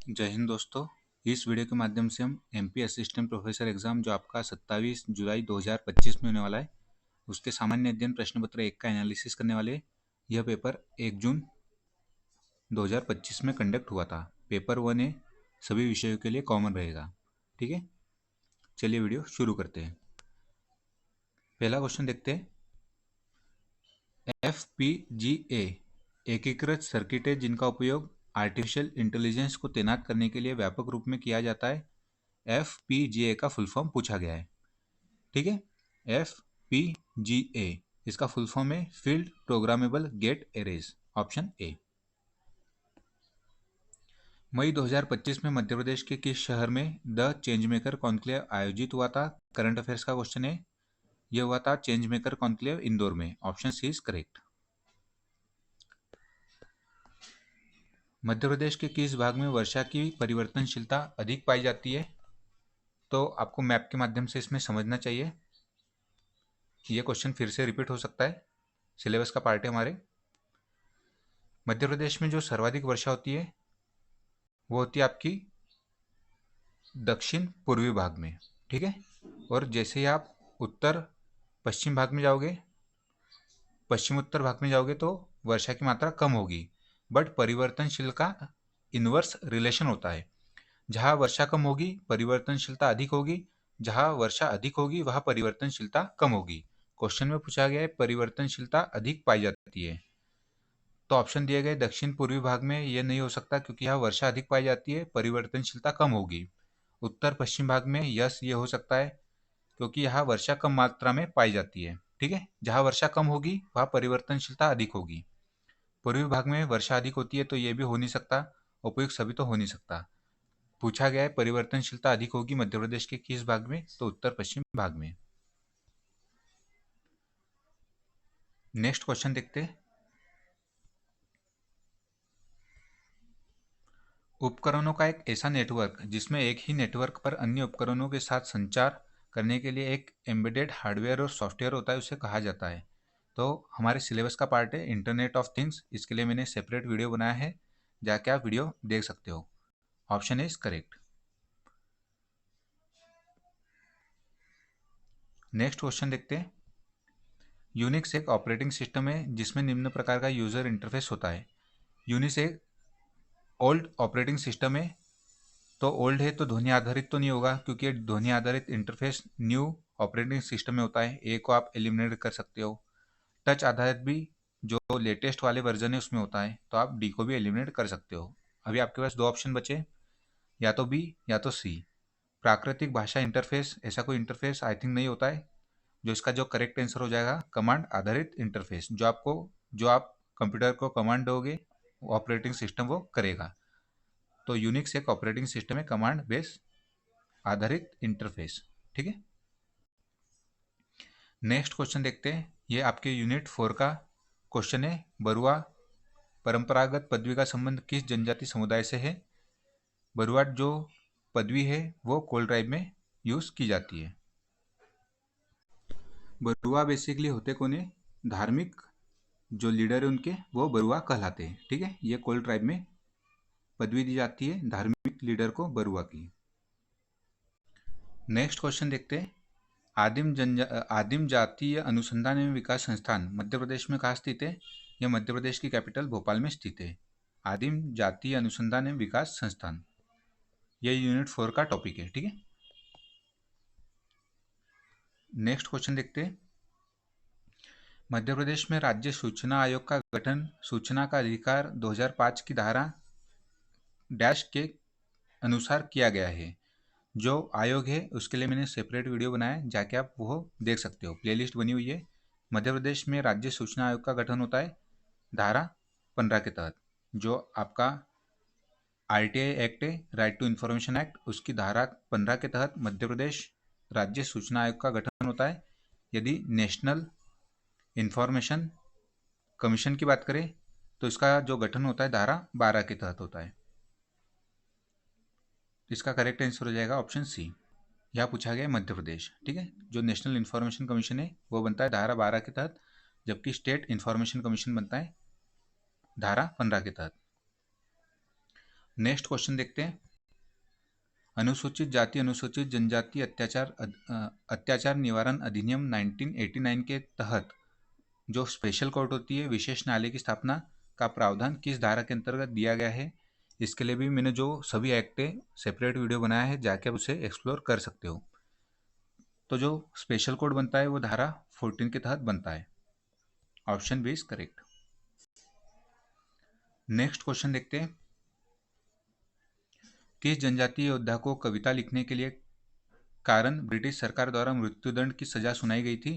जय हिंद दोस्तों। इस वीडियो के माध्यम से हम एमपी असिस्टेंट प्रोफेसर एग्जाम जो आपका 27 जुलाई 2025 में होने वाला है उसके सामान्य अध्ययन प्रश्न पत्र 1 का एनालिसिस करने वाले हैं। यह पेपर 1 जून 2025 में कंडक्ट हुआ था। पेपर 1 सभी विषयों के लिए कॉमन रहेगा। ठीक है, चलिए वीडियो शुरू करते हैं। पहला क्वेश्चन देखते हैं। FPGA एकीकृत सर्किट है जिनका उपयोग आर्टिफिशियल इंटेलिजेंस को तैनात करने के लिए व्यापक रूप में किया जाता है। FPGA का फुल फॉर्म पूछा गया है। ठीक है, FPGA इसका फुल फॉर्म है field programmable gate arrays, option A. मई 2025 में मध्य प्रदेश के किस शहर में द चेंज मेकर कॉन्क्लेव आयोजित हुआ था? करंट अफेयर्स का क्वेश्चन है। यह हुआ था चेंज मेकर कॉन्क्लेव इंदौर में, ऑप्शन सी इज करेक्ट। मध्य प्रदेश के किस भाग में वर्षा की परिवर्तनशीलता अधिक पाई जाती है? तो आपको मैप के माध्यम से इसमें समझना चाहिए। यह क्वेश्चन फिर से रिपीट हो सकता है, सिलेबस का पार्ट है हमारे। मध्य प्रदेश में जो सर्वाधिक वर्षा होती है वो होती है आपकी दक्षिण पूर्वी भाग में। ठीक है, और जैसे ही आप उत्तर पश्चिम भाग में जाओगे, पश्चिम उत्तर भाग में जाओगे तो वर्षा की मात्रा कम होगी। बट परिवर्तनशील का इन्वर्स रिलेशन होता है। जहाँ वर्षा कम होगी परिवर्तनशीलता अधिक होगी, जहाँ वर्षा अधिक होगी वहाँ परिवर्तनशीलता कम होगी। क्वेश्चन में पूछा गया है परिवर्तनशीलता अधिक पाई जाती है, तो ऑप्शन दिए गए दक्षिण पूर्वी भाग में ये नहीं हो सकता क्योंकि यहाँ वर्षा अधिक पाई जाती है, परिवर्तनशीलता कम होगी। उत्तर पश्चिम भाग में यस ये हो सकता है क्योंकि यहाँ वर्षा कम मात्रा में पाई जाती है। ठीक है, जहाँ वर्षा कम होगी वहाँ परिवर्तनशीलता अधिक होगी। पूर्वी भाग में वर्षा अधिक होती है तो ये भी हो नहीं सकता, उपयुक्त सभी तो हो नहीं सकता। पूछा गया है परिवर्तनशीलता अधिक होगी मध्य प्रदेश के किस भाग में? तो उत्तर पश्चिम भाग में। नेक्स्ट क्वेश्चन देखते हैं। उपकरणों का एक ऐसा नेटवर्क जिसमें एक ही नेटवर्क पर अन्य उपकरणों के साथ संचार करने के लिए एक एम्बेडेड हार्डवेयर और सॉफ्टवेयर होता है, उसे कहा जाता है। तो हमारे सिलेबस का पार्ट है इंटरनेट ऑफ थिंग्स, इसके लिए मैंने सेपरेट वीडियो बनाया है, जाके आप वीडियो देख सकते हो। Option is correct. Next question देखते हैं। यूनिक्स एक ऑपरेटिंग सिस्टम है जिसमें निम्न प्रकार का यूजर इंटरफेस होता है। यूनिक्स एक ओल्ड ऑपरेटिंग सिस्टम है, तो ओल्ड है तो ध्वनि आधारित तो नहीं होगा क्योंकि ध्वनि आधारित इंटरफेस न्यू ऑपरेटिंग सिस्टम में होता है, ए को आप एलिमिनेट कर सकते हो। टच आधारित भी जो लेटेस्ट वाले वर्जन है उसमें होता है, तो आप डी को भी एलिमिनेट कर सकते हो। अभी आपके पास दो ऑप्शन बचे, या तो बी या तो सी। प्राकृतिक भाषा इंटरफेस ऐसा कोई इंटरफेस आई थिंक नहीं होता है। जो इसका जो करेक्ट आंसर हो जाएगा कमांड आधारित इंटरफेस, जो आप कंप्यूटर को कमांड दोगे ऑपरेटिंग सिस्टम वो करेगा। तो यूनिक्स एक ऑपरेटिंग सिस्टम है कमांड बेस आधारित इंटरफेस। ठीक है, नेक्स्ट क्वेश्चन देखते हैं। ये आपके यूनिट 4 का क्वेश्चन है। बरुआ परंपरागत पदवी का संबंध किस जनजाति समुदाय से है? बरुआ जो पदवी है वो कोल ट्राइब में यूज की जाती है। बरुआ बेसिकली होते कौन है? धार्मिक जो लीडर है उनके वो बरुआ कहलाते हैं। ठीक है, ये कोल ट्राइब में पदवी दी जाती है धार्मिक लीडर को बरुआ की। नेक्स्ट क्वेश्चन देखते हैं। आदिम जातीय अनुसंधान एवं विकास संस्थान मध्य प्रदेश में कहाँ स्थित है? यह मध्य प्रदेश की कैपिटल भोपाल में स्थित है। आदिम जातीय अनुसंधान एवं विकास संस्थान, यह यूनिट 4 का टॉपिक है। ठीक है, नेक्स्ट क्वेश्चन देखते हैं। मध्य प्रदेश में राज्य सूचना आयोग का गठन सूचना का अधिकार 2005 की धारा डैश के अनुसार किया गया है। जो आयोग है उसके लिए मैंने सेपरेट वीडियो बनाया है, जाके आप वो देख सकते हो, प्लेलिस्ट बनी हुई है। मध्य प्रदेश में राज्य सूचना आयोग का गठन होता है धारा 15 के तहत। जो आपका आरटीआई एक्ट है, राइट टू इन्फॉर्मेशन एक्ट, उसकी धारा 15 के तहत मध्य प्रदेश राज्य सूचना आयोग का गठन होता है। यदि नेशनल इन्फॉर्मेशन कमीशन की बात करें तो इसका जो गठन होता है धारा 12 के तहत होता है। इसका करेक्ट आंसर हो जाएगा ऑप्शन सी। यह पूछा गया है मध्य प्रदेश। ठीक है, जो नेशनल इन्फॉर्मेशन कमीशन है वो बनता है धारा 12 के तहत, जबकि स्टेट इन्फॉर्मेशन कमीशन बनता है धारा 15 के तहत। नेक्स्ट क्वेश्चन देखते हैं। अनुसूचित जाति अनुसूचित जनजाति अत्याचार निवारण अधिनियम 1989 के तहत जो स्पेशल कोर्ट होती है, विशेष न्यायालय की स्थापना का प्रावधान किस धारा के अंतर्गत दिया गया है? इसके लिए भी मैंने जो सभी एक्ट है सेपरेट वीडियो बनाया है, जाके आप उसे एक्सप्लोर कर सकते हो। तो जो स्पेशल कोड बनता है वो धारा 14 के तहत बनता है। Option B is correct. Next question देखते हैं। किस जनजातीय योद्धा को कविता लिखने के लिए कारण ब्रिटिश सरकार द्वारा मृत्युदंड की सजा सुनाई गई थी?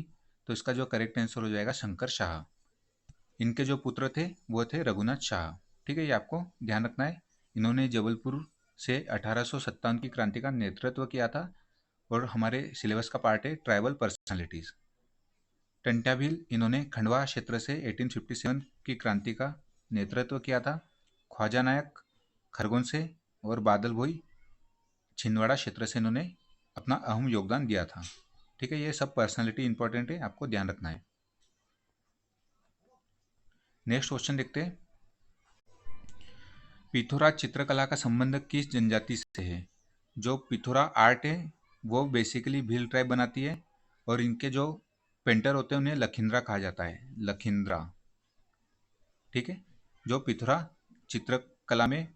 तो इसका जो करेक्ट आंसर हो जाएगा शंकर शाह। इनके जो पुत्र थे वो थे रघुनाथ शाह। ठीक है, ये आपको ध्यान रखना है। इन्होंने जबलपुर से 1857 की क्रांति का नेतृत्व किया था और हमारे सिलेबस का पार्ट है ट्राइबल पर्सनालिटीज। टंट्या भील, इन्होंने खंडवा क्षेत्र से 1857 की क्रांति का नेतृत्व किया था। ख्वाजा नायक खरगोन से और बादल भोई छिंदवाड़ा क्षेत्र से इन्होंने अपना अहम योगदान दिया था। ठीक है, ये सब पर्सनालिटी इंपॉर्टेंट है, आपको ध्यान रखना है। नेक्स्ट क्वेश्चन देखते हैं। पिथौरा चित्रकला का संबंध किस जनजाति से है? जो पिथौरा आर्ट है वो बेसिकली भील ट्राइब बनाती है और इनके जो पेंटर होते हैं उन्हें लखिंद्रा कहा जाता है, लखिंद्रा। ठीक है, जो पिथौरा चित्रकला में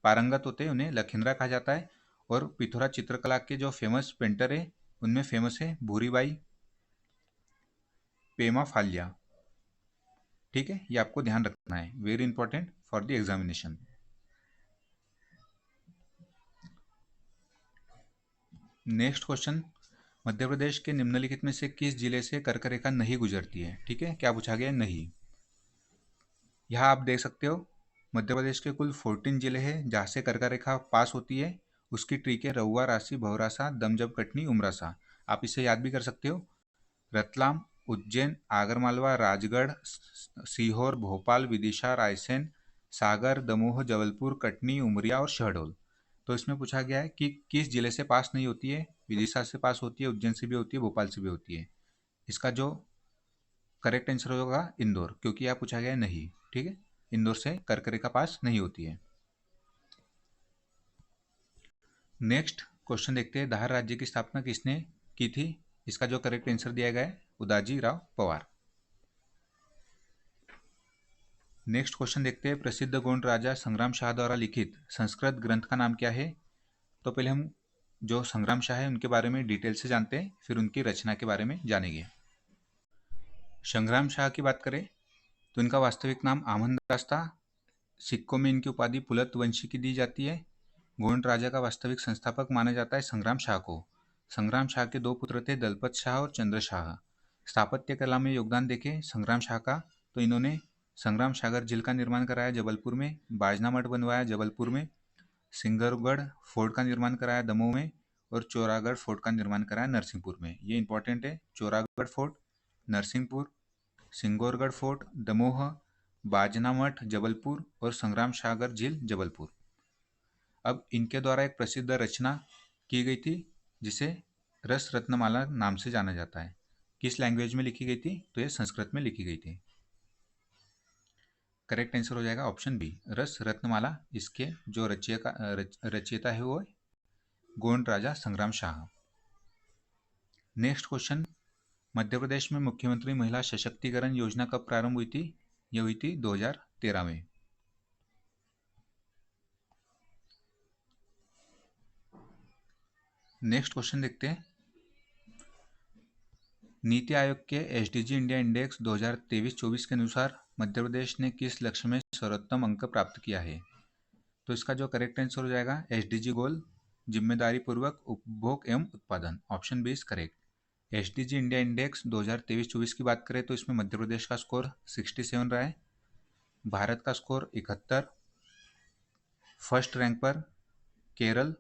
पारंगत होते हैं उन्हें लखिंद्रा कहा जाता है। और पिथौरा चित्रकला के जो फेमस पेंटर है उनमें फेमस है भूरीबाई, पेमा फालिया। ठीक है, ये आपको ध्यान रखना है, very important for the examination. Next question. Madhya Pradesh के निम्नलिखित में से किस जिले से कर्क रेखा नहीं गुजरती है? ठीक है, क्या पूछा गया है? नहीं। यहाँ आप देख सकते हो मध्य प्रदेश के कुल 14 जिले हैं जहाँ से कर्क रेखा पास होती है। उसकी ट्रिक है रउआ, राशि, भौरासा, दमजम, कटनी, उमरासा। आप इसे याद भी कर सकते हो। रतलाम, उज्जैन, आगरमालवा, राजगढ़, सीहोर, भोपाल, विदिशा, रायसेन, सागर, दमोह, जबलपुर, कटनी, उमरिया और शहडोल। तो इसमें पूछा गया है कि किस जिले से पास नहीं होती है? विदिशा से पास होती है, उज्जैन से भी होती है, भोपाल से भी होती है। इसका जो करेक्ट आंसर होगा इंदौर, क्योंकि यह पूछा गया है नहीं। ठीक है, इंदौर से कर्क रेखा पास नहीं होती है। नेक्स्ट क्वेश्चन देखते हैं। धार राज्य की स्थापना किसने की थी? इसका जो करेक्ट आंसर दिया गया है उदाजी राव पवार। नेक्स्ट क्वेश्चन देखते हैं। प्रसिद्ध गोंड राजा संग्राम शाह द्वारा लिखित संस्कृत ग्रंथ का नाम क्या है? तो पहले हम जो संग्राम शाह है उनके बारे में डिटेल से जानते हैं, फिर उनकी रचना के बारे में जानेंगे। संग्राम शाह की बात करें तो इनका वास्तविक नाम आमनदास था। सिक्कों में इनकी उपाधि पुलत वंशी की दी जाती है। गोंड राजा का वास्तविक संस्थापक माना जाता है संग्राम शाह को। संग्राम शाह के दो पुत्र थे, दलपत शाह और चंद्र शाह। स्थापत्य कला में योगदान देखें संग्राम शाह का तो इन्होंने संग्राम सागर झील का निर्माण कराया जबलपुर में, बाजना मठ बनवाया जबलपुर में, सिंगरगढ़ फोर्ट का निर्माण कराया दमोह में और चौरागढ़ फोर्ट का निर्माण कराया नरसिंहपुर में। ये इंपॉर्टेंट है, चौरागढ़ फोर्ट, नरसिंहपुर, सिंगौरगढ़ फोर्ट, दमोह, बाजना मठ जबलपुर और संग्राम सागर झील जबलपुर। अब इनके द्वारा एक प्रसिद्ध रचना की गई थी जिसे रस रत्नमाला नाम से जाना जाता है। किस लैंग्वेज में लिखी गई थी? तो ये संस्कृत में लिखी गई थी। करेक्ट आंसर हो जाएगा ऑप्शन बी, रस रत्नमाला। इसके जो रचयिता है वो गोंड राजा संग्राम शाह। Next question. मध्य प्रदेश में मुख्यमंत्री महिला सशक्तिकरण योजना कब प्रारंभ हुई थी? यह हुई थी 2013 में। नेक्स्ट क्वेश्चन देखते हैं। नीति आयोग के एसडीजी इंडिया इंडेक्स 2023-24 के अनुसार मध्य प्रदेश ने किस लक्ष्य में सर्वोत्तम अंक प्राप्त किया है? तो इसका जो करेक्ट आंसर हो जाएगा एसडीजी गोल, जिम्मेदारी पूर्वक उपभोग एवं उत्पादन। Option B is correct. SDG India index 2023-24 की बात करें तो इसमें मध्य प्रदेश का स्कोर 67 रहा है, भारत का स्कोर 71, फर्स्ट रैंक पर केरल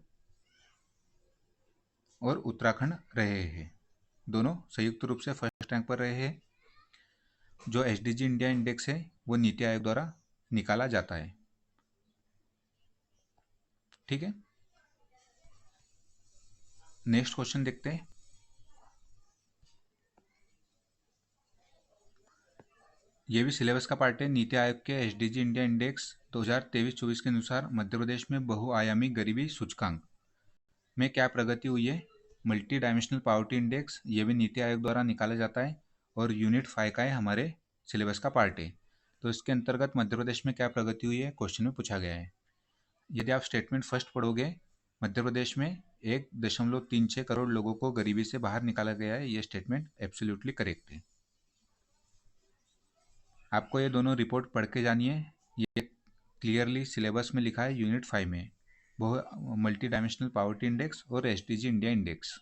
और उत्तराखंड रहे हैं। दोनों संयुक्त रूप से फर्स्ट रैंक पर रहे हैं। जो एसडीजी इंडिया इंडेक्स है वो नीति आयोग द्वारा निकाला जाता है। ठीक है, नेक्स्ट क्वेश्चन देखते हैं। ये भी सिलेबस का पार्ट है। नीति आयोग के एसडीजी इंडिया इंडेक्स 2023-24 के अनुसार मध्य प्रदेश में बहुआयामी गरीबी सूचकांक में क्या प्रगति हुई है। मल्टी डायमेंशनल पावर्टी इंडेक्स ये भी नीति आयोग द्वारा निकाला जाता है और यूनिट 5 का है, हमारे सिलेबस का पार्ट है। तो इसके अंतर्गत मध्य प्रदेश में क्या प्रगति हुई है क्वेश्चन में पूछा गया है। यदि आप स्टेटमेंट फर्स्ट पढ़ोगे, मध्य प्रदेश में 1.36 करोड़ लोगों को गरीबी से बाहर निकाला गया है, ये स्टेटमेंट एब्सोल्युटली करेक्ट है। आपको ये दोनों रिपोर्ट पढ़ के जानिए, ये क्लियरली सिलेबस में लिखा है यूनिट 5 में, वो मल्टी डायमेंशनल पावर्टी इंडेक्स और एसडीजी इंडिया इंडेक्स।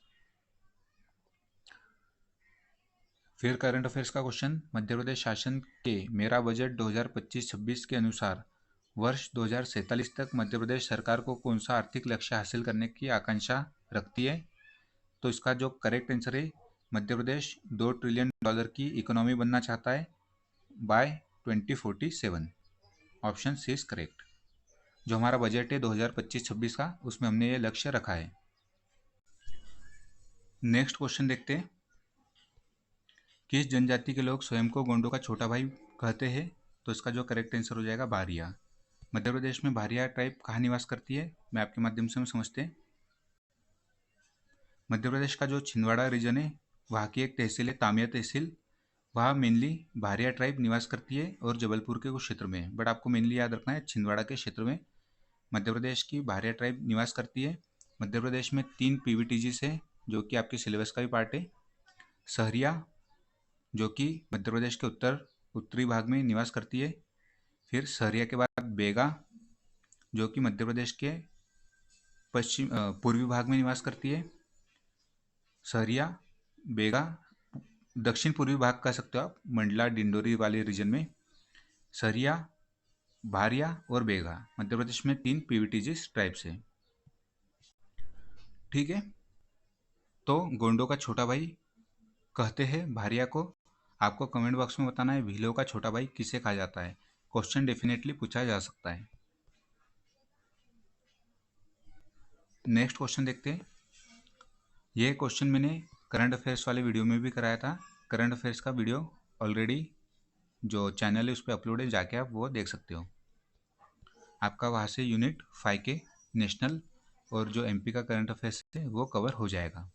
फिर करंट अफेयर्स का क्वेश्चन, मध्य प्रदेश शासन के मेरा बजट 2025-26 के अनुसार वर्ष 2047 तक मध्य प्रदेश सरकार को कौन सा आर्थिक लक्ष्य हासिल करने की आकांक्षा रखती है। तो इसका जो करेक्ट आंसर है, मध्य प्रदेश $2 ट्रिलियन की इकोनॉमी बनना चाहता है by 2047। Option C is correct. जो हमारा बजट है 2025-26 का, उसमें हमने ये लक्ष्य रखा है। नेक्स्ट क्वेश्चन देखते हैं, किस जनजाति के लोग स्वयं को गोंडों का छोटा भाई कहते हैं। तो इसका जो करेक्ट आंसर हो जाएगा भारिया। मध्य प्रदेश में भारिया ट्राइब कहाँ निवास करती है, मैं आपके माध्यम से हम समझते हैं। मध्य प्रदेश का जो छिंदवाड़ा रीजन है, वहाँ की एक तहसील है तामिया तहसील, वहाँ मेनली भारिया ट्राइब निवास करती है और जबलपुर के कुछ क्षेत्र में, बट आपको मेनली याद रखना है छिंदवाड़ा के क्षेत्र में मध्य प्रदेश की भारिया ट्राइब निवास करती है। मध्य प्रदेश में 3 पीवीटीजीस है जो कि आपके सिलेबस का भी पार्ट है। सहरिया जो कि मध्य प्रदेश के उत्तरी भाग में निवास करती है। फिर सहरिया के बाद बेगा जो कि मध्य प्रदेश के पूर्वी भाग में निवास करती है। सहरिया, बेगा, दक्षिण पूर्वी भाग कह सकते हो आप, मंडला डिंडोरी वाले रीजन में सहरिया, भारिया और बेगा मध्य प्रदेश में 3 पीवीटीजीस ट्राइब्स है। ठीक है, तो गोंडों का छोटा भाई कहते हैं भारिया को। आपको कमेंट बॉक्स में बताना है भीलों का छोटा भाई किसे कहा जाता है। क्वेश्चन डेफिनेटली पूछा जा सकता है। नेक्स्ट क्वेश्चन देखते हैं। यह क्वेश्चन मैंने करंट अफेयर्स वाले वीडियो में भी कराया था। करंट अफेयर्स का वीडियो ऑलरेडी जो चैनल है उस पर अपलोड है, जाके आप वो देख सकते हो। आपका वहाँ से यूनिट 5 के नेशनल और जो एमपी का करंट अफेयर्स है वो कवर हो जाएगा।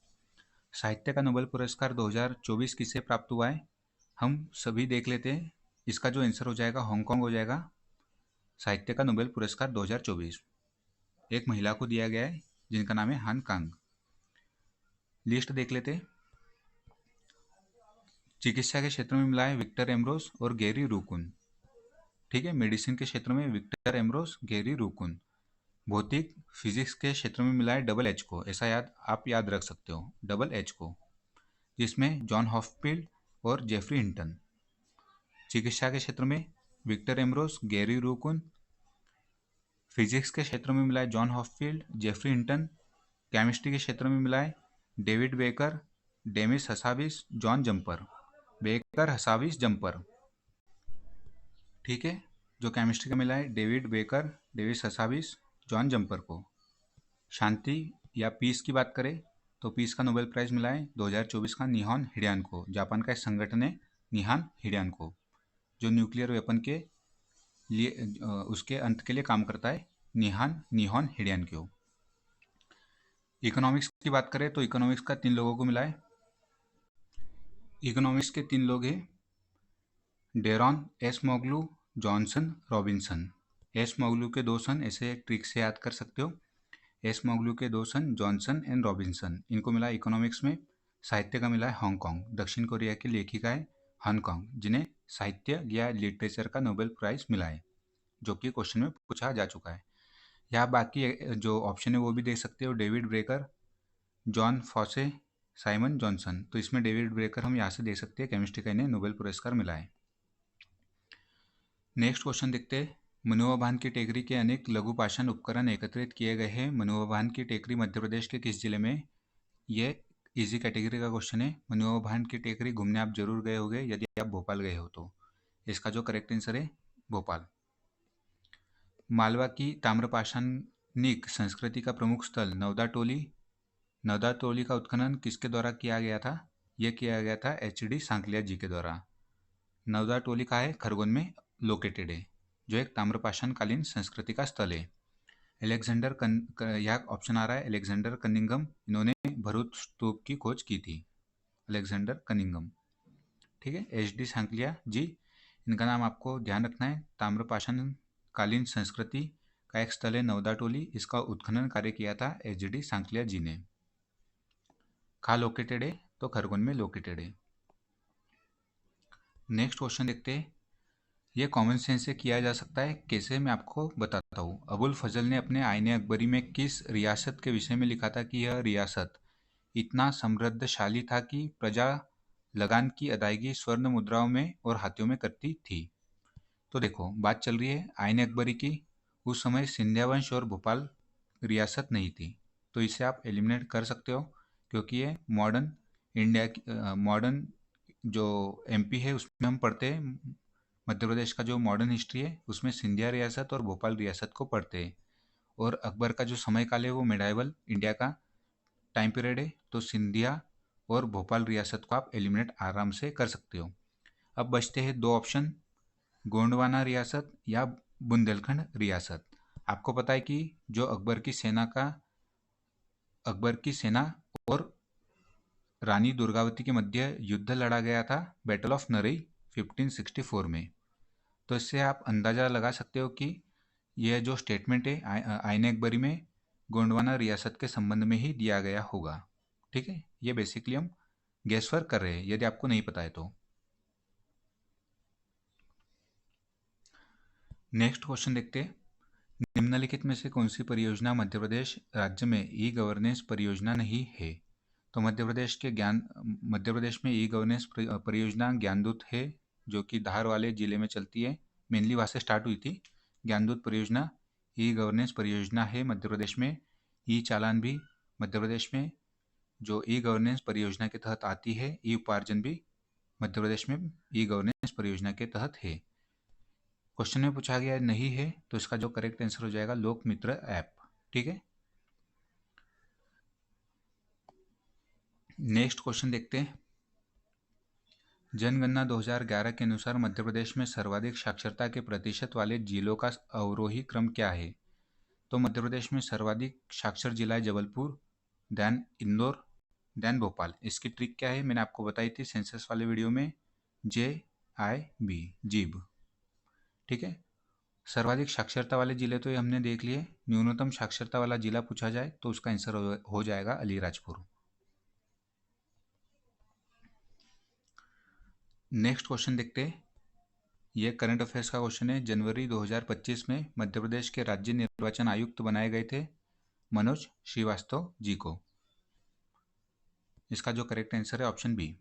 साहित्य का नोबेल पुरस्कार 2024 किसे प्राप्त हुआ है, हम सभी देख लेते हैं। इसका जो आंसर हो जाएगा हांगकांग हो जाएगा। साहित्य का नोबेल पुरस्कार 2024 एक महिला को दिया गया है जिनका नाम है हान कांग। लिस्ट देख लेते हैं। चिकित्सा के क्षेत्र में मिला है विक्टर एमरोज और गैरी रूकुन। ठीक है, मेडिसिन के क्षेत्र में विक्टर एमरोज, गैरी रूकुन। भौतिक फिजिक्स के क्षेत्र में मिला है डबल एच को, ऐसा आप याद रख सकते हो, डबल एच को, जिसमें जॉन हॉफफील्ड और जेफरी हिंटन। चिकित्सा के क्षेत्र में Victor Ambros, Gary Ruvkun. Physics के क्षेत्र में मिला है John Hopfield, Geoffrey Hinton. Chemistry के क्षेत्र में मिला है डेविड बेकर, डेमिस हसाविस, जॉन जंपर। बेकर, हसाविस, जंपर। ठीक है, जो केमिस्ट्री का मिला है डेविड बेकर, डेविस हसाविस, जॉन जंपर को। शांति या पीस की बात करें तो पीस का नोबेल प्राइज मिला है 2024 का निहॉन हिडेन को। जापान का एक संगठन है निहान हिडेन को, जो न्यूक्लियर वेपन के लिए उसके अंत के लिए काम करता है, निहॉन हिडेन को। इकोनॉमिक्स की बात करें तो इकोनॉमिक्स का 3 लोगों को मिला है। इकोनॉमिक्स के 3 लोग हैं डेरॉन एसमोग्लू, जॉनसन, रॉबिन्सन। एसमोग्लू के 2 सन, ऐसे एक ट्रिक से याद कर सकते हो। एसमोग्लू के 2 सन जॉनसन एंड रॉबिन्सन, इनको मिला इकोनॉमिक्स में। साहित्य का मिला है हांगकांग, दक्षिण कोरिया की लेखिका है हांगकांग, जिन्हें साहित्य या लिटरेचर का नोबेल प्राइज मिला है, जो कि क्वेश्चन में पूछा जा चुका है। यहाँ बाकी जो ऑप्शन है वो भी देख सकते हो, David breaker, John Fosse, Simon Johnson. तो इसमें डेविड ब्रेकर हम यहाँ से देख सकते हैं, केमिस्ट्री का इन्हें नोबेल पुरस्कार मिला है। नेक्स्ट क्वेश्चन देखते हैं। मनोवा बांध की टेकरी के अनेक लघु पाषाण उपकरण एकत्रित किए गए हैं। मनोवा बांध की टेकरी मध्य प्रदेश के किस जिले में? ये इजी कैटेगरी का क्वेश्चन है। मनोवा बांध की टेकरी घूमने आप जरूर गए होंगे यदि आप भोपाल गए हो तो। इसका जो करेक्ट आंसर है भोपाल। मालवा की ताम्रपाषाणिक संस्कृति का प्रमुख स्थल नवदा टोली। नवदा टोली का उत्खनन किसके द्वारा किया गया था? यह किया गया था HD सांकलिया जी के द्वारा। नवदा टोली कहाँ है? खरगोन में लोकेटेड है, जो एक ताम्रपाषाण कालीन संस्कृति का स्थल है। यहाँ ऑप्शन आ रहा है अलेक्जेंडर कनिंघम, इन्होंने भरूच स्तूप की खोज की थी, अलेक्जेंडर कनिंघम। ठीक है, एच डी सांकलिया जी, इनका नाम आपको ध्यान रखना है। ताम्रपाषाण कालीन संस्कृति का एक स्थल है नवदा टोली, इसका उत्खनन कार्य किया था एच डी सांकलिया जी ने। कहाँ लोकेटेड है? तो खरगोन में लोकेटेड है। नेक्स्ट क्वेश्चन देखते हैं। यह कॉमन सेंस से किया जा सकता है, कैसे मैं आपको बताता हूँ। अबुल फजल ने अपने आईने अकबरी में किस रियासत के विषय में लिखा था कि यह रियासत इतना समृद्धशाली था कि प्रजा लगान की अदायगी स्वर्ण मुद्राओं में और हाथियों में करती थी। तो देखो, बात चल रही है आईने अकबरी की। उस समय सिंधिया वंश और भोपाल रियासत नहीं थी, तो इसे आप एलिमिनेट कर सकते हो, क्योंकि ये मॉडर्न इंडिया की मॉडर्न जो एमपी है उसमें हम पढ़ते हैं। मध्य प्रदेश का जो मॉडर्न हिस्ट्री है उसमें सिंधिया रियासत और भोपाल रियासत को पढ़ते हैं। और अकबर का जो समय काल है वो मिडाइवल इंडिया का टाइम पीरियड है, तो सिंधिया और भोपाल रियासत को आप एलिमिनेट आराम से कर सकते हो। अब बचते हैं दो ऑप्शन, गोंडवाना रियासत या बुंदेलखंड रियासत। आपको पता है कि जो अकबर की सेना और रानी दुर्गावती के मध्य युद्ध लड़ा गया था, बैटल ऑफ नरई 1564 में। तो इससे आप अंदाज़ा लगा सकते हो कि यह जो स्टेटमेंट है आईने अकबरी में गोंडवाना रियासत के संबंध में ही दिया गया होगा। ठीक है, ये बेसिकली हम गेस वर्क कर रहे हैं, यदि आपको नहीं पता है तो। नेक्स्ट क्वेश्चन देखते हैं। निम्नलिखित में से कौन सी परियोजना मध्य प्रदेश राज्य में ई गवर्नेंस परियोजना नहीं है? तो मध्य प्रदेश में ई गवर्नेंस परियोजना ज्ञानदूत है, जो कि धार वाले जिले में चलती है। मेनली वहाँ से स्टार्ट हुई थी। ज्ञानदूत परियोजना ई गवर्नेंस परियोजना है मध्य प्रदेश में। ई चालान भी मध्य प्रदेश में जो ई गवर्नेंस परियोजना के तहत आती है। ई उपार्जन भी मध्य प्रदेश में ई गवर्नेंस परियोजना के तहत है। क्वेश्चन में पूछा गया नहीं है, तो इसका जो करेक्ट आंसर हो जाएगा लोक मित्र ऐप। ठीक है, नेक्स्ट क्वेश्चन देखते हैं। जनगणना 2011 के अनुसार मध्य प्रदेश में सर्वाधिक साक्षरता के प्रतिशत वाले जिलों का अवरोही क्रम क्या है? तो मध्य प्रदेश में सर्वाधिक साक्षर जिला है जबलपुर, देन इंदौर, देन भोपाल। इसकी ट्रिक क्या है मैंने आपको बताई थी सेंसस वाले वीडियो में, JIB, जीब। ठीक है, सर्वाधिक साक्षरता वाले जिले तो ये हमने देख लिए। न्यूनतम साक्षरता वाला जिला पूछा जाए तो उसका आंसर हो जाएगा अलीराजपुर। नेक्स्ट क्वेश्चन देखते हैं। यह करंट अफेयर्स का क्वेश्चन है। जनवरी 2025 में मध्य प्रदेश के राज्य निर्वाचन आयुक्त बनाए गए थे मनोज श्रीवास्तव जी को। इसका जो करेक्ट आंसर है ऑप्शन बी।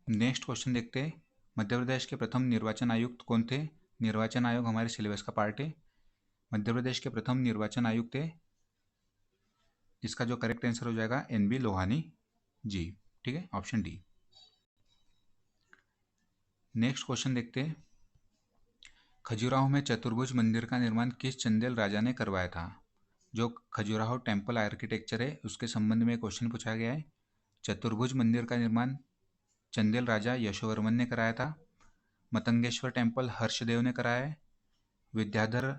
नेक्स्ट क्वेश्चन देखते हैं। मध्य प्रदेश के प्रथम निर्वाचन आयुक्त कौन थे? निर्वाचन आयोग हमारे सिलेबस का पार्ट है। मध्य प्रदेश के प्रथम निर्वाचन आयुक्त थे, इसका जो करेक्ट आंसर हो जाएगा NB लोहानी जी। ठीक है, ऑप्शन डी। नेक्स्ट क्वेश्चन देखते हैं। खजुराहो में चतुर्भुज मंदिर का निर्माण किस चंदेल राजा ने करवाया था? जो खजुराहो टेम्पल आर्किटेक्चर है उसके संबंध में क्वेश्चन पूछा गया है। चतुर्भुज मंदिर का निर्माण चंदेल राजा यशोवर्मन ने कराया था। मतंगेश्वर टेम्पल हर्षदेव ने कराया है। विद्याधर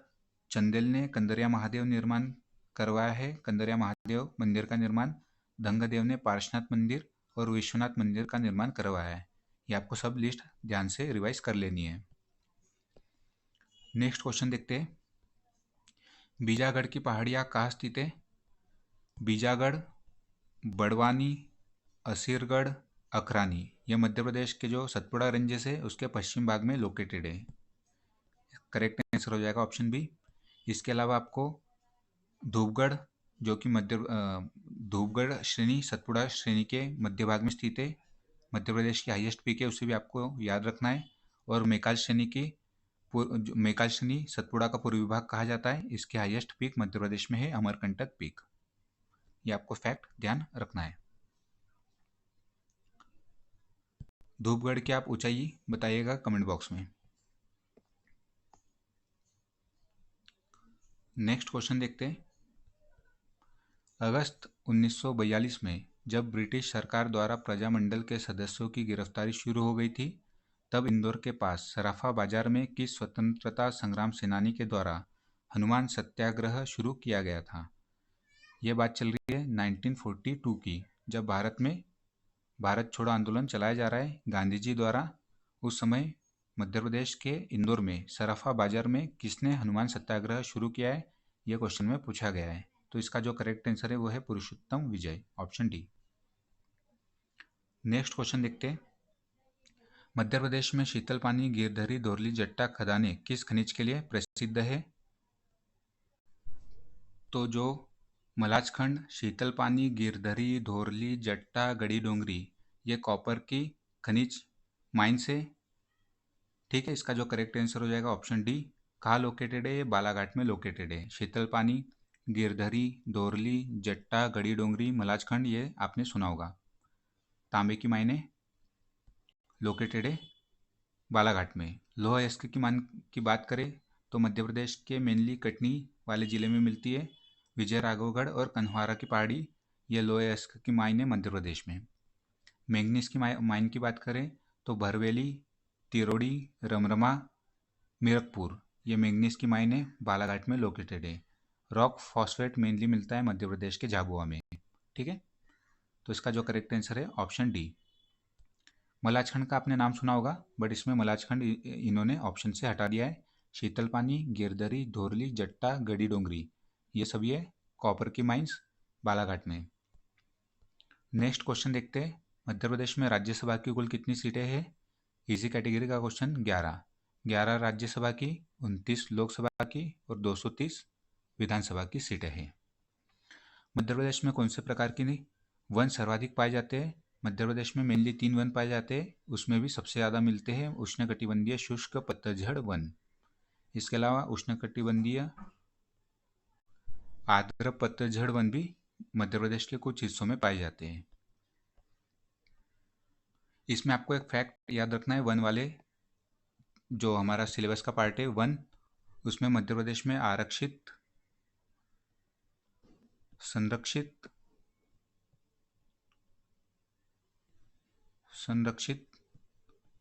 चंदेल ने कंदरिया महादेव निर्माण करवाया है, कंदरिया महादेव मंदिर का निर्माण। धंगदेव ने पार्श्वनाथ मंदिर और विश्वनाथ मंदिर का निर्माण करवाया है। ये आपको सब लिस्ट ध्यान से रिवाइज कर लेनी है। नेक्स्ट क्वेश्चन देखते हैं। बीजागढ़ की पहाड़ियाँ कहाँ स्थित है? बीजागढ़, बड़वानी, असीरगढ़, अखरानी, यह मध्य प्रदेश के जो सतपुड़ा रेंजेस है उसके पश्चिम भाग में लोकेटेड है। करेक्ट आंसर हो जाएगा ऑप्शन बी। इसके अलावा आपको धूपगढ़, जो कि धूपगढ़ श्रेणी सतपुड़ा श्रेणी के मध्य भाग में स्थित है, मध्य प्रदेश की हाईएस्ट पीक है, उसे भी आपको याद रखना है। और मेकाल श्रेणी सतपुड़ा का पूर्व विभाग कहा जाता है, इसके हाईएस्ट पीक मध्य प्रदेश में है अमरकंटक पीक। ये आपको फैक्ट ध्यान रखना है। धूपगढ़ की आप ऊंचाई बताइएगा कमेंट बॉक्स में। नेक्स्ट क्वेश्चन देखते हैं। अगस्त 1942 में जब ब्रिटिश सरकार द्वारा प्रजामंडल के सदस्यों की गिरफ्तारी शुरू हो गई थी, तब इंदौर के पास सराफा बाजार में किस स्वतंत्रता संग्राम सेनानी के द्वारा हनुमान सत्याग्रह शुरू किया गया था? ये बात चल रही है 1942 की, जब भारत में भारत छोड़ो आंदोलन चलाया जा रहा है गांधी जी द्वारा। उस समय मध्य प्रदेश के इंदौर में सराफा बाजार में किसने हनुमान सत्याग्रह शुरू किया है, यह क्वेश्चन में पूछा गया है। तो इसका जो करेक्ट आंसर है वो है पुरुषोत्तम विजय, ऑप्शन डी। नेक्स्ट क्वेश्चन देखते हैं। मध्य प्रदेश में शीतल पानी, गिरधरी, धोरली, जट्टा खदानें किस खनिज के लिए प्रसिद्ध है? तो जो मलाज खंड, शीतल पानी, गिरधरी, धोरली, जट्टा, गड़ी डोंगरी, ये कॉपर की खनिज माइंस है। ठीक है, इसका जो करेक्ट आंसर हो जाएगा ऑप्शन डी। कहाँ लोकेटेड है? ये बालाघाट में लोकेटेड है। शीतल पानी, गिरधरी, धोरली, जट्टा, गड़ी डोंगरी, मलाज खंड, ये आपने सुना होगा। तांबे की मायने लोकेटेड है बालाघाट में। लोह अयस्क की मान की बात करें तो मध्य प्रदेश के मेनली कटनी वाले जिले में मिलती है। विजय राघवगढ़ और कन्हारा की पहाड़ी, ये लोह अयस्क की माइन है मध्य प्रदेश में। मैंगनीज की माइन की बात करें तो भरवेली, तिरोड़ी, रमरमा, मीरकपुर, ये मैंगनीज की माइन है, बालाघाट में लोकेटेड है। रॉक फॉस्फेट मेनली मिलता है मध्य प्रदेश के झाबुआ में। ठीक है, तो इसका जो करेक्ट आंसर है ऑप्शन डी। मलाजखंड का आपने नाम सुना होगा, बट इसमें मलाजखंड इन्होंने ऑप्शन से हटा दिया है। शीतल पानी, गिरधरी, धोरली, जट्टा, गड़ी डोंगरी, ये सभी है कॉपर की माइंस बालाघाट में। नेक्स्ट क्वेश्चन देखते हैं। मध्य प्रदेश में राज्यसभा की कुल कितनी सीटें हैं? इसी कैटेगरी का क्वेश्चन। 11 राज्यसभा की, 29 लोकसभा की और 230 विधानसभा की सीटें हैं। मध्य प्रदेश में कौन से प्रकार के वन सर्वाधिक पाए जाते हैं? मध्य प्रदेश में मेनली 3 वन पाए जाते हैं, उसमें भी सबसे ज़्यादा मिलते हैं उष्णकटिबंधीय शुष्क पतझड़ वन। इसके अलावा उष्णकटिबंधीय आर्द्र पतझड़ वन भी मध्य प्रदेश के कुछ हिस्सों में पाए जाते हैं। इसमें आपको एक फैक्ट याद रखना है, वन वाले जो हमारा सिलेबस का पार्ट है वन, उसमें मध्य प्रदेश में आरक्षित, संरक्षित,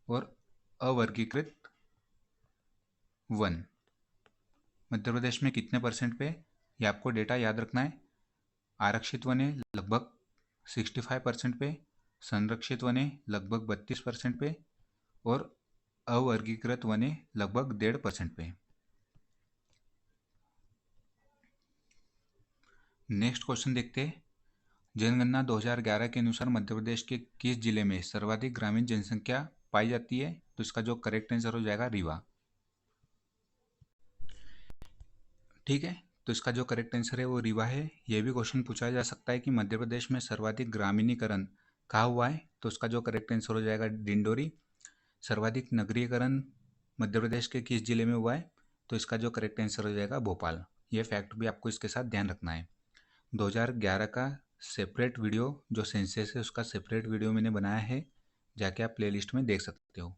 और अवर्गीकृत वन मध्य प्रदेश में कितने परसेंट पे, ये आपको डेटा याद रखना है। आरक्षित वने लगभग 65% पे, संरक्षित वने लगभग 32% पे और अवर्गीकृत वने लगभग 1.5% पे। नेक्स्ट क्वेश्चन देखते हैं। जनगणना 2011 के अनुसार मध्य प्रदेश के किस जिले में सर्वाधिक ग्रामीण जनसंख्या पाई जाती है? तो इसका जो करेक्ट आंसर हो जाएगा रीवा। ठीक है, तो इसका जो करेक्ट आंसर है वो रीवा है। यह भी क्वेश्चन पूछा जा सकता है कि मध्य प्रदेश में सर्वाधिक ग्रामीणीकरण कहाँ हुआ है? तो उसका जो करेक्ट आंसर हो जाएगा डिंडोरी। सर्वाधिक नगरीकरण मध्य प्रदेश के किस जिले में हुआ है? तो इसका जो करेक्ट आंसर हो जाएगा भोपाल। ये फैक्ट भी आपको इसके साथ ध्यान रखना है। 2011 का सेपरेट वीडियो जो सेंसस है उसका सेपरेट वीडियो मैंने बनाया है, जाके आप प्लेलिस्ट में देख सकते हो।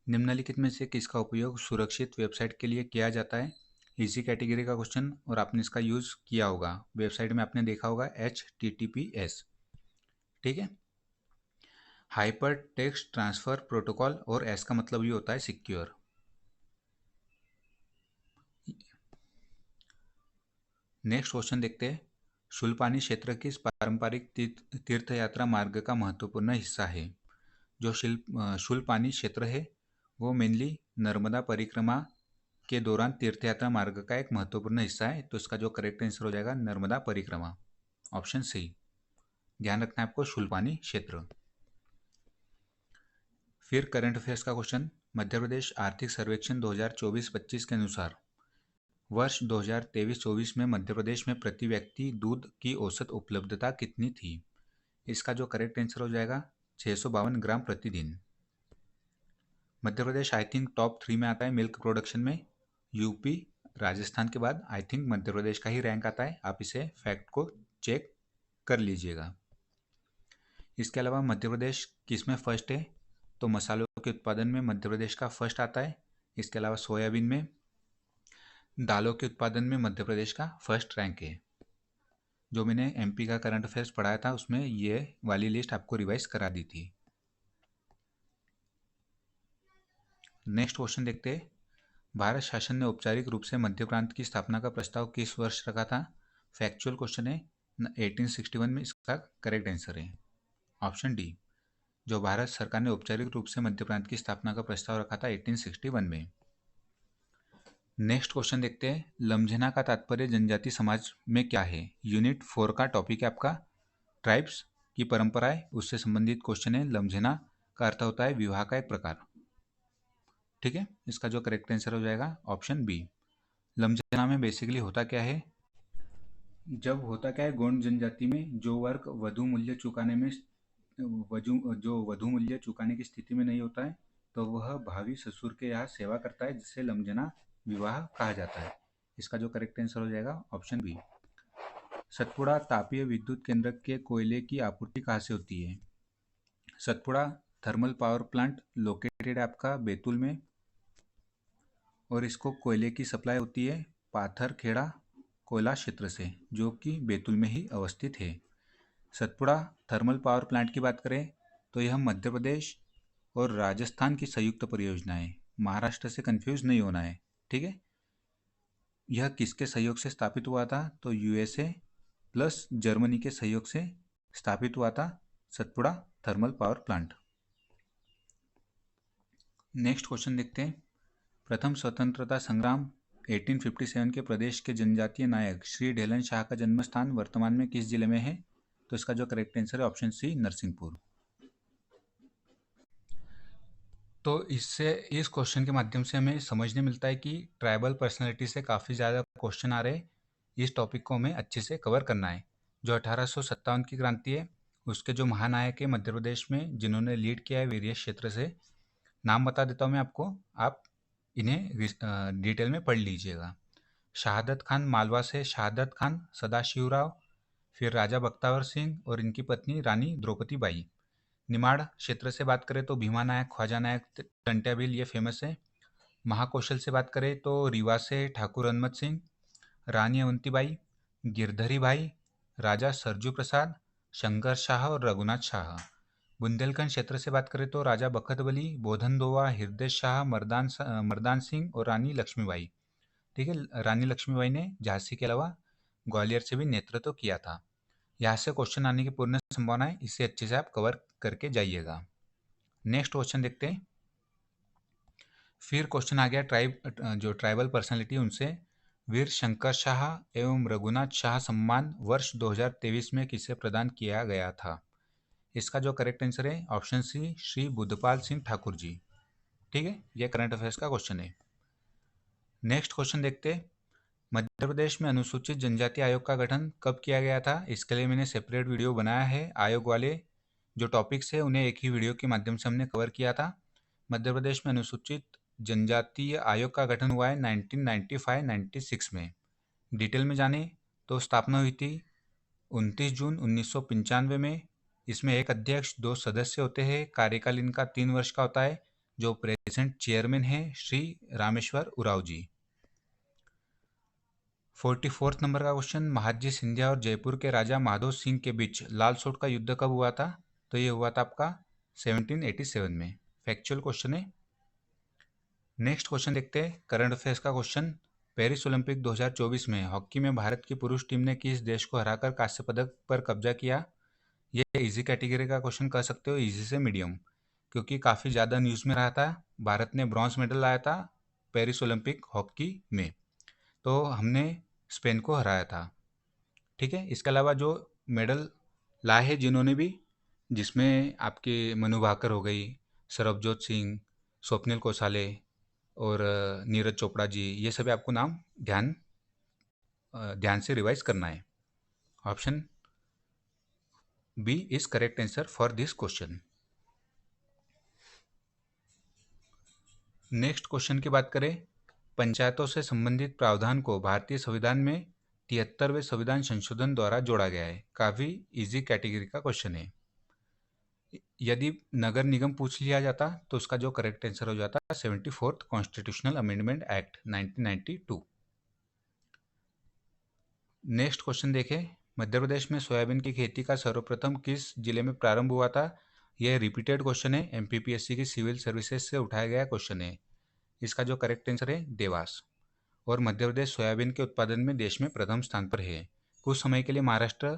निम्नलिखित में से किसका उपयोग सुरक्षित वेबसाइट के लिए किया जाता है? इसी कैटेगरी का क्वेश्चन और आपने इसका यूज़ किया होगा। वेबसाइट में आपने देखा होगा HTTPS। ठीक है, हाइपर टेक्स्ट ट्रांसफर प्रोटोकॉल, और एस का मतलब ये होता है सिक्योर। नेक्स्ट क्वेश्चन देखते हैं। शूलपानी क्षेत्र किस पारंपरिक तीर्थ यात्रा मार्ग का महत्वपूर्ण हिस्सा है? जो शूलपानी क्षेत्र है वो मेनली नर्मदा परिक्रमा के दौरान तीर्थयात्रा मार्ग का एक महत्वपूर्ण हिस्सा है। तो इसका जो करेक्ट आंसर हो जाएगा नर्मदा परिक्रमा, ऑप्शन सी। ध्यान रखना है आपको शूलपानी क्षेत्र। फिर करंट अफेयर्स का क्वेश्चन। मध्य प्रदेश आर्थिक सर्वेक्षण 2024-25 के अनुसार वर्ष 2023-24 में मध्य प्रदेश में प्रति व्यक्ति दूध की औसत उपलब्धता कितनी थी? इसका जो करेक्ट आंसर हो जाएगा 652 ग्राम प्रतिदिन। Madhya Pradesh I think top 3 में आता है मिल्क प्रोडक्शन में। यूपी, राजस्थान के बाद आई थिंक मध्य प्रदेश का ही रैंक आता है। आप इसे फैक्ट को चेक कर लीजिएगा। इसके अलावा मध्य प्रदेश किस में फर्स्ट है? तो मसालों के उत्पादन में मध्य प्रदेश का फर्स्ट आता है। इसके अलावा सोयाबीन में, दालों के उत्पादन में मध्य प्रदेश का फर्स्ट रैंक है। जो मैंने एमपी का करंट अफेयर्स पढ़ाया था उसमें ये वाली लिस्ट आपको रिवाइज करा दी थी। नेक्स्ट क्वेश्चन देखते हैं। भारत शासन ने औपचारिक रूप से मध्य प्रांत की स्थापना का प्रस्ताव किस वर्ष रखा था? फैक्चुअल क्वेश्चन है, 1861 में इसका करेक्ट आंसर है ऑप्शन डी। जो भारत सरकार ने औपचारिक रूप से मध्य प्रांत की स्थापना का प्रस्ताव रखा था 1861 में। नेक्स्ट क्वेश्चन देखते हैं। लमझना का तात्पर्य जनजाति समाज में क्या है? यूनिट 4 का टॉपिक है आपका ट्राइब्स की परंपराएं, उससे संबंधित क्वेश्चन है। लमझना का अर्थ होता है विवाह का एक प्रकार। ठीक है, इसका जो करेक्ट आंसर हो जाएगा ऑप्शन बी। लमझना में बेसिकली होता क्या है? जब होता क्या है, गौंड जनजाति में जो वर्ग वधु मूल्य चुकाने में जो वधु मूल्य चुकाने की स्थिति में नहीं होता है तो वह भावी ससुर के यहाँ सेवा करता है, जिसे लमझना विवाह कहा जाता है। इसका जो करेक्ट आंसर हो जाएगा ऑप्शन बी। सतपुड़ा तापीय विद्युत केंद्र के कोयले की आपूर्ति कहाँ से होती है? Satpura thermal power plant located आपका बैतूल में, और इसको कोयले की सप्लाई होती है पाथरखेड़ा कोयला क्षेत्र से, जो कि बैतूल में ही अवस्थित है। सतपुड़ा थर्मल पावर प्लांट की बात करें तो यह मध्य प्रदेश और राजस्थान की संयुक्त परियोजना है, महाराष्ट्र से कंफ्यूज नहीं होना है। ठीक है, यह किसके सहयोग से स्थापित हुआ था? तो यूएसए प्लस जर्मनी के सहयोग से स्थापित हुआ था Satpura thermal power plant. Next question देखते हैं। प्रथम स्वतंत्रता संग्राम 1857 के प्रदेश के जनजातीय नायक श्री ढेलन शाह का जन्म स्थान वर्तमान में किस जिले में है? तो इसका जो करेक्ट आंसर है ऑप्शन सी नरसिंहपुर। तो इससे इस क्वेश्चन के माध्यम से हमें समझने मिलता है कि ट्राइबल पर्सनैलिटी से काफ़ी ज़्यादा क्वेश्चन आ रहे हैं। इस टॉपिक को हमें अच्छे से कवर करना है। जो 1857 की क्रांति है उसके जो महानायक है मध्य प्रदेश में जिन्होंने लीड किया है वेरियस क्षेत्र से, नाम बता देता हूँ मैं आपको, आप इन्हें डिटेल में पढ़ लीजिएगा। शहादत खान मालवा से शहादत खान सदाशिवराव, फिर राजा बख्तावर सिंह और इनकी पत्नी रानी द्रौपदी बाई। निमाड़ क्षेत्र से बात करें तो भीमा नायक, ख्वाजा नायक, टंट्या भील, ये फेमस है। महाकौशल से बात करें तो रीवा से ठाकुर हनुमत सिंह, रानी अवंतीबाई, गिरधरी भाई, राजा सरजू प्रसाद, शंकर शाह और रघुनाथ शाह। बुंदेलखंड क्षेत्र से बात करें तो राजा बखतबली, बोधन दोवा, हृदय शाह, मर्दान सिंह और रानी लक्ष्मीबाई। ठीक है, रानी लक्ष्मीबाई ने झांसी के अलावा ग्वालियर से भी नेतृत्व किया था। यहाँ से क्वेश्चन आने की पूर्ण संभावना है, इसे अच्छे से आप कवर करके जाइएगा। नेक्स्ट क्वेश्चन देखते हैं। फिर क्वेश्चन आ गया जो ट्राइबल पर्सनालिटी उनसे, वीर शंकर शाह एवं रघुनाथ शाह सम्मान वर्ष 2023 में किसे प्रदान किया गया था? इसका जो करेक्ट आंसर है ऑप्शन सी श्री बुद्धपाल सिंह ठाकुर जी। ठीक है, यह करंट अफेयर्स का क्वेश्चन है। नेक्स्ट क्वेश्चन देखते हैं। मध्य प्रदेश में अनुसूचित जनजाति आयोग का गठन कब किया गया था? इसके लिए मैंने सेपरेट वीडियो बनाया है। आयोग वाले जो टॉपिक्स है उन्हें एक ही वीडियो के माध्यम से हमने कवर किया था। मध्य प्रदेश में अनुसूचित जनजातीय आयोग का गठन हुआ है 1995-96 में। डिटेल में जाने तो स्थापना हुई थी 29 जून 1995 में। इसमें एक अध्यक्ष, 2 सदस्य होते हैं। कार्यकाल इनका 3 वर्ष का होता है। जो प्रेजेंट चेयरमैन है श्री रामेश्वर उराव जी। 44 नंबर का क्वेश्चन, महादजी सिंधिया और जयपुर के राजा माधो सिंह के बीच लाल सोट का युद्ध कब हुआ था? तो ये हुआ था आपका 1787 में। फैक्चुअल क्वेश्चन है। नेक्स्ट क्वेश्चन देखते हैं, करंट अफेयर्स का क्वेश्चन। पेरिस ओलंपिक 2024 में हॉकी में भारत की पुरुष टीम ने किस देश को हराकर कांस्य पदक पर कब्जा किया? ये इजी कैटेगरी का क्वेश्चन कह सकते हो, इजी से मीडियम, क्योंकि काफ़ी ज़्यादा न्यूज़ में रहा था। भारत ने ब्रॉन्ज मेडल लाया था पेरिस ओलंपिक हॉकी में, तो हमने स्पेन को हराया था। ठीक है, इसके अलावा जो मेडल लाए हैं जिन्होंने भी, जिसमें आपके मनु भाकर हो गई, सरबजोत सिंह, स्वप्निल कोसाले और नीरज चोपड़ा जी, ये सभी आपको नाम ध्यान से रिवाइज करना है। Option B is correct answer for this question. Next question की बात करें, पंचायतों से संबंधित प्रावधान को भारतीय संविधान में 73वें संविधान संशोधन द्वारा जोड़ा गया है। काफ़ी इजी कैटेगरी का क्वेश्चन है। यदि नगर निगम पूछ लिया जाता तो उसका जो करेक्ट आंसर हो जाता 74th constitutional amendment act 1992। Next question देखें, मध्य प्रदेश में सोयाबीन की खेती का सर्वप्रथम किस जिले में प्रारंभ हुआ था? यह रिपीटेड क्वेश्चन है, एमपीपीएससी की सिविल सर्विसेज से उठाया गया क्वेश्चन है। इसका जो करेक्ट आंसर है देवास। और मध्य प्रदेश सोयाबीन के उत्पादन में देश में प्रथम स्थान पर है। कुछ समय के लिए महाराष्ट्र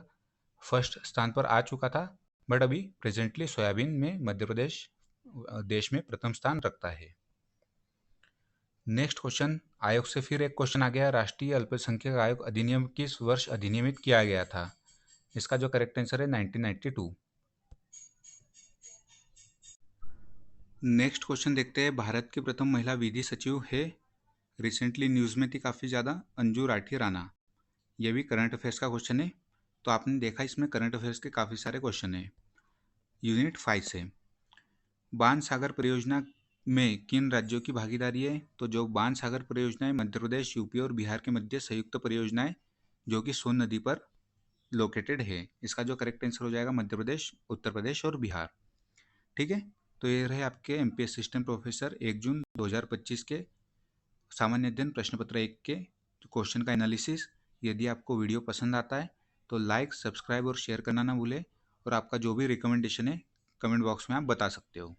फर्स्ट स्थान पर आ चुका था, बट अभी प्रेजेंटली सोयाबीन में मध्य प्रदेश देश में प्रथम स्थान रखता है। नेक्स्ट क्वेश्चन, आयोग से फिर एक क्वेश्चन आ गया, राष्ट्रीय अल्पसंख्यक आयोग अधिनियम किस वर्ष अधिनियमित किया गया था? इसका जो करेक्ट आंसर है 1992। नेक्स्ट क्वेश्चन देखते हैं, भारत की प्रथम महिला विधि सचिव है, रिसेंटली न्यूज़ में थी काफ़ी ज़्यादा, अंजू राठी राणा। यह भी करंट अफेयर्स का क्वेश्चन है। तो आपने देखा इसमें करंट अफेयर्स के काफ़ी सारे क्वेश्चन हैं। यूनिट 5 से, बाण सागर परियोजना में किन राज्यों की भागीदारी है? तो जो बाण सागर परियोजना है मध्य प्रदेश, यूपी और बिहार के मध्य संयुक्त परियोजना है, जो कि सोन नदी पर लोकेटेड है। इसका जो करेक्ट आंसर हो जाएगा मध्य प्रदेश, उत्तर प्रदेश और बिहार। ठीक है, तो ये रहे आपके एमपी असिस्टेंट प्रोफेसर 1 जून 2025 के सामान्य अध्ययन प्रश्न पत्र 1 के क्वेश्चन का एनालिसिस। यदि आपको वीडियो पसंद आता है तो लाइक, सब्सक्राइब और शेयर करना ना भूलें, और आपका जो भी रिकमेंडेशन है कमेंट बॉक्स में आप बता सकते हो।